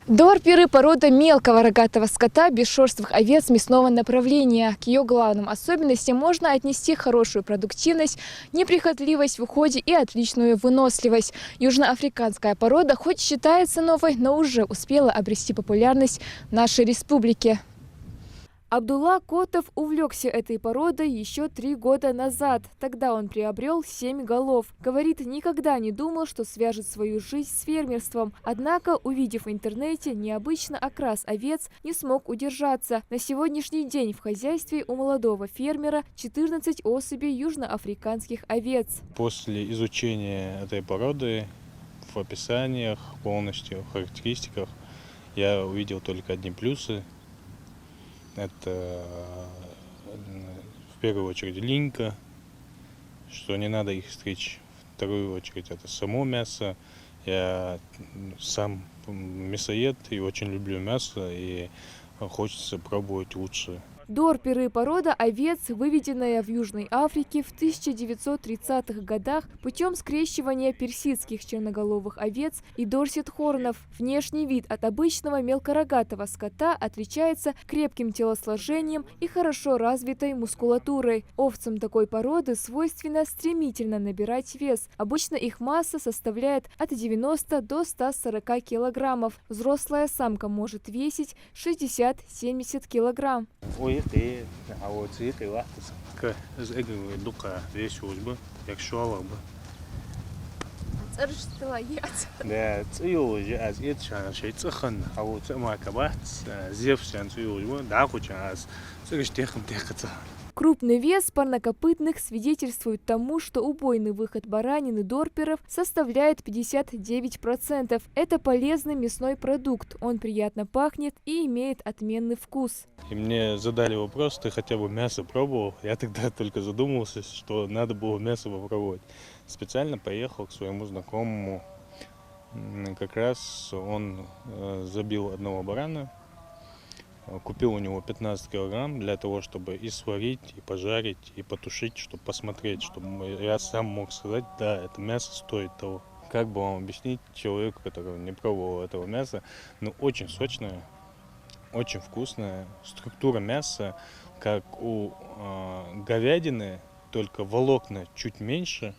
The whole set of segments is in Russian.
Дорперы – порода мелкого рогатого скота бесшерстных овец мясного направления. К ее главным особенностям можно отнести хорошую продуктивность, неприхотливость в уходе и отличную выносливость. Южноафриканская порода хоть считается новой, но уже успела обрести популярность в нашей республике. Абдулла Котов увлекся этой породой еще 3 года назад. Тогда он приобрел 7 голов. Говорит, никогда не думал, что свяжет свою жизнь с фермерством. Однако, увидев в интернете необычный окрас овец, не смог удержаться. На сегодняшний день в хозяйстве у молодого фермера 14 особей южноафриканских овец. После изучения этой породы в описаниях, полностью в характеристиках, я увидел только одни плюсы. Это в первую очередь линька, что не надо их стричь. В вторую очередь это само мясо. Я сам мясоед и очень люблю мясо, и хочется пробовать лучше. Дорперы – порода овец, выведенная в Южной Африке в 1930-х годах путем скрещивания персидских черноголовых овец и дорсет-хорнов. Внешний вид от обычного мелкорогатого скота отличается крепким телосложением и хорошо развитой мускулатурой. Овцам такой породы свойственно стремительно набирать вес. Обычно их масса составляет от 90 до 140 килограммов. Взрослая самка может весить 60-70 килограмм. Крупный вес парнокопытных свидетельствует тому, что убойный выход баранины дорперов составляет 59%. Это полезный мясной продукт, он приятно пахнет и имеет отменный вкус. И мне задали вопрос, ты хотя бы мясо пробовал? Я тогда только задумался, что надо было мясо попробовать. Специально поехал к своему знакомому. Как раз он забил одного барана. Купил у него 15 килограмм для того, чтобы и сварить, и пожарить, и потушить, чтобы посмотреть, чтобы я сам мог сказать, да, это мясо стоит того. Как бы вам объяснить человеку, который не пробовал этого мяса, но очень сочное, очень вкусное. Структура мяса, как у говядины, только волокна чуть меньше.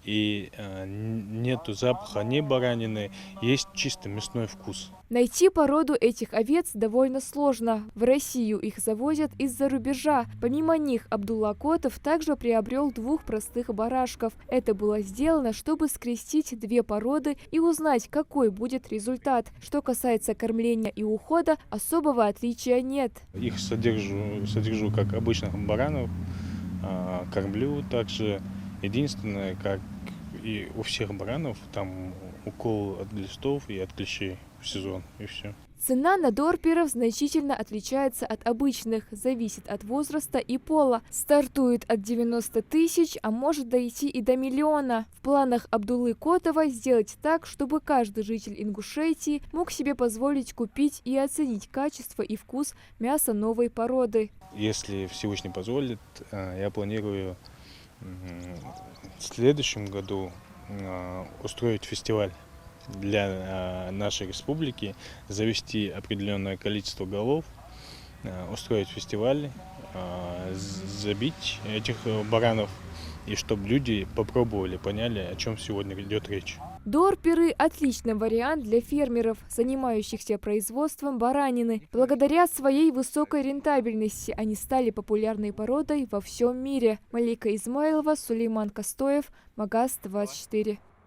И нету запаха ни баранины, есть чисто мясной вкус. Найти породу этих овец довольно сложно. В Россию их завозят из-за рубежа. Помимо них Абдулла Котов также приобрел 2 простых барашков. Это было сделано, чтобы скрестить 2 породы и узнать, какой будет результат. Что касается кормления и ухода, особого отличия нет. Их содержу как обычных баранов, кормлю также. Единственное, как и у всех баранов, там укол от глистов и от клещей в сезон, и все. Цена на дорперов значительно отличается от обычных, зависит от возраста и пола. Стартует от 90 тысяч, а может дойти и до миллиона. В планах Абдуллы Котова сделать так, чтобы каждый житель Ингушетии мог себе позволить купить и оценить качество и вкус мяса новой породы. Если Всевышний позволит, я планирую в следующем году устроить фестиваль для нашей республики, завести определенное количество голов, устроить фестиваль, забить этих баранов, и чтобы люди попробовали, поняли, о чем сегодня идет речь. Дорперы – отличный вариант для фермеров, занимающихся производством баранины. Благодаря своей высокой рентабельности они стали популярной породой во всем мире. Малика Измайлова, Сулейман Костоев, Магаз 24.